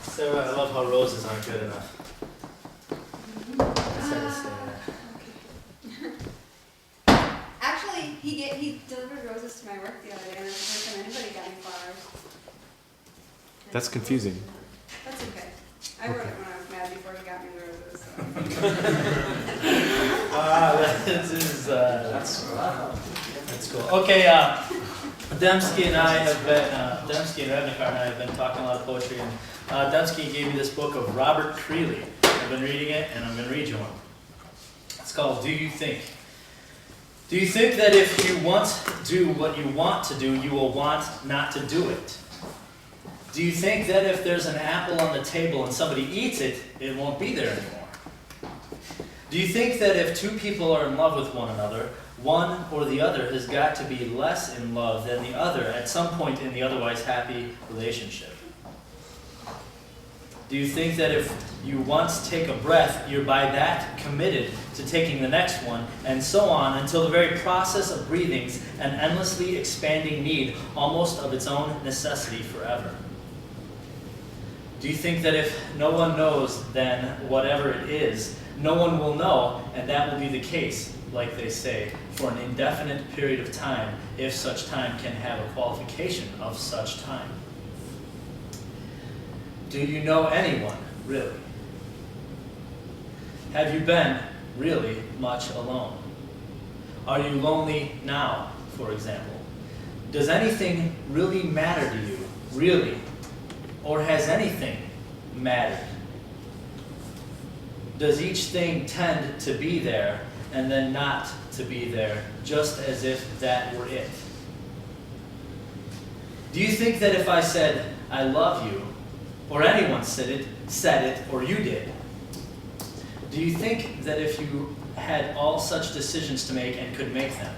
Sarah, I love how roses aren't good enough. Actually, he delivered roses to my work the other day, and I was the first time anybody got me flowers. That's confusing. That's okay. I wrote it when I was mad before he got me the roses. So. That's cool. Okay, Dembski and I have been, Dembski and Revnikar and I have been talking a lot of poetry, and Dembski gave me this book of Robert Creeley. I've been reading it, and I'm going to read you one. It's called Do You Think? Do you think that if you once do what you want to do, you will want not to do it? Do you think that if there's an apple on the table and somebody eats it, it won't be there anymore? Do you think that if two people are in love with one another, one or the other has got to be less in love than the other at some point in the otherwise happy relationship? Do you think that if you once take a breath, you're by that committed to taking the next one, and so on until the very process of breathing's an endlessly expanding need, almost of its own necessity forever? Do you think that if no one knows, then whatever it is, no one will know, and that will be the case, like they say, for an indefinite period of time, if such time can have a qualification of such time? Do you know anyone, really? Have you been really much alone? Are you lonely now, for example? Does anything really matter to you, really? Or has anything mattered? Does each thing tend to be there and then not to be there, just as if that were it? Do you think that if I said, I love you, or anyone said it, or you did, do you think that if you had all such decisions to make and could make them,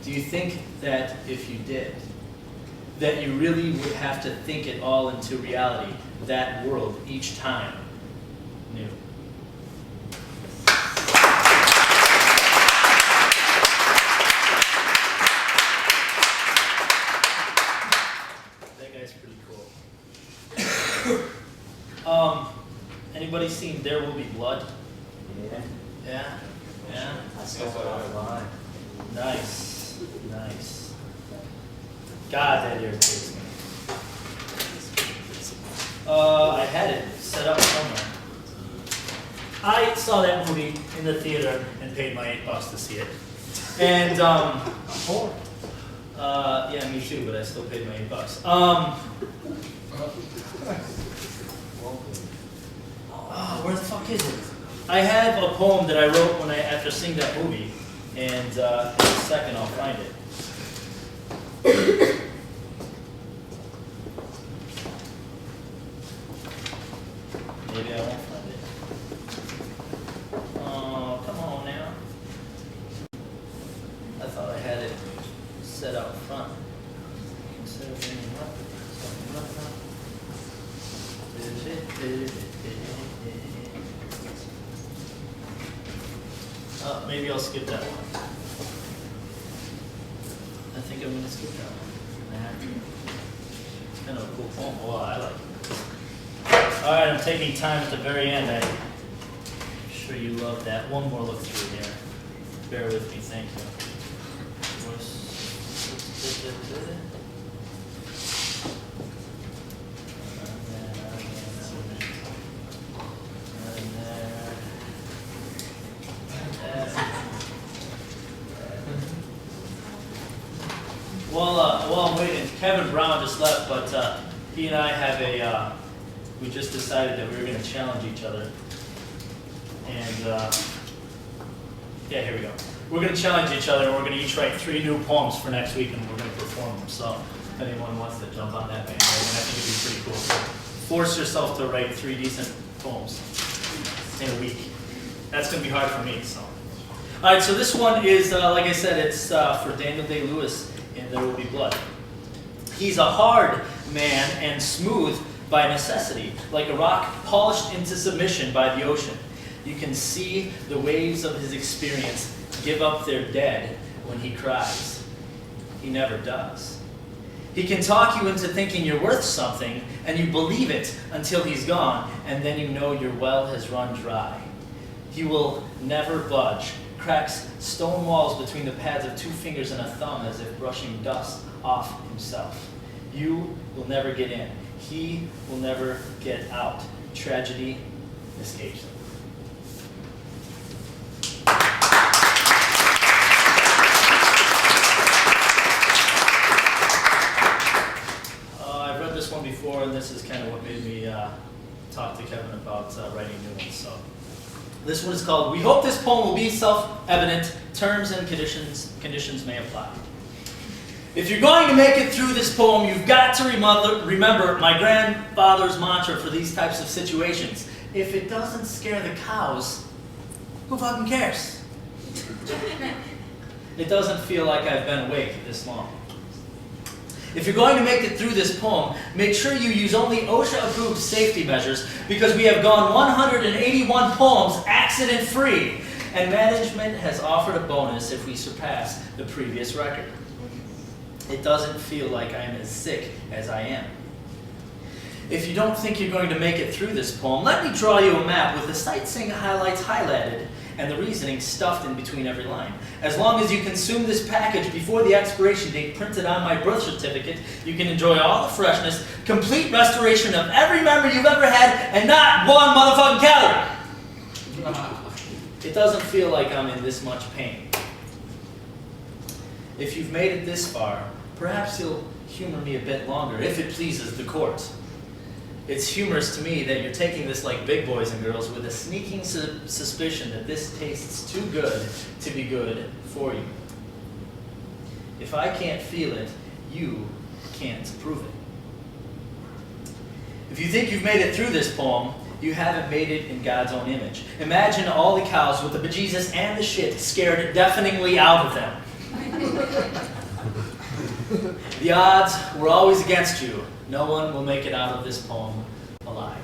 do you think that if you did, that you really would have to think it all into reality, that world, each time new? That guy's pretty cool. Anybody seen There Will Be Blood? Yeah. Yeah? Yeah? I stole it online. Nice. Nice. God, that irritates me. I had it set up somewhere. I saw that movie in the theater and paid my $8 to see it. And, yeah, me too, but I still paid my $8. Where the fuck is it? I have a poem that I wrote after seeing that movie, and in a second I'll find it. Maybe I won't find it. Oh, come on now. I thought I had it set out front. Instead of being maybe I'll skip that one. I think I'm going to skip that one. I have to. It's kind of a cool poem. Oh, I like it. Alright, I'm taking time at the very end. I'm sure you love that. One more look through here. Bear with me, thank you. While I'm waiting, Kevin Brown just left, but he and I have we just decided that we were going to challenge each other. And, yeah, here we go. We're going to challenge each other, and we're going to each write 3 new poems for next week, and we're going to perform them. So if anyone wants to jump on that bandwagon, I think it'd be pretty cool. So force yourself to write 3 decent poems in a week. That's going to be hard for me, so. All right, so this one is, like I said, it's for Daniel Day-Lewis in There Will Be Blood. He's a hard man and smooth by necessity, like a rock polished into submission by the ocean. You can see the waves of his experience give up their dead, when he cries. He never does. He can talk you into thinking you're worth something, and you believe it until he's gone, and then you know your well has run dry. He will never budge, cracks stone walls between the pads of 2 fingers and a thumb as if brushing dust off himself. You will never get in. He will never get out. Tragedy escapes him. I've read this one before, and this is kind of what made me talk to Kevin about writing new ones. So, this one is called "We Hope This Poem Will Be Self-Evident. Terms and conditions may apply." If you're going to make it through this poem, you've got to remember my grandfather's mantra for these types of situations. If it doesn't scare the cows, who fucking cares? It doesn't feel like I've been awake this long. If you're going to make it through this poem, make sure you use only OSHA-approved safety measures, because we have gone 181 poems accident-free, and management has offered a bonus if we surpass the previous record. It doesn't feel like I'm as sick as I am. If you don't think you're going to make it through this poem, let me draw you a map with the sightseeing highlights highlighted and the reasoning stuffed in between every line. As long as you consume this package before the expiration date printed on my birth certificate, you can enjoy all the freshness, complete restoration of every memory you've ever had, and not one motherfucking calorie. It doesn't feel like I'm in this much pain. If you've made it this far, perhaps you'll humor me a bit longer, if it pleases the court. It's humorous to me that you're taking this like big boys and girls with a sneaking suspicion that this tastes too good to be good for you. If I can't feel it, you can't prove it. If you think you've made it through this poem, you haven't made it in God's own image. Imagine all the cows with the bejesus and the shit scared deafeningly out of them. The odds were always against you. No one will make it out of this poem alive.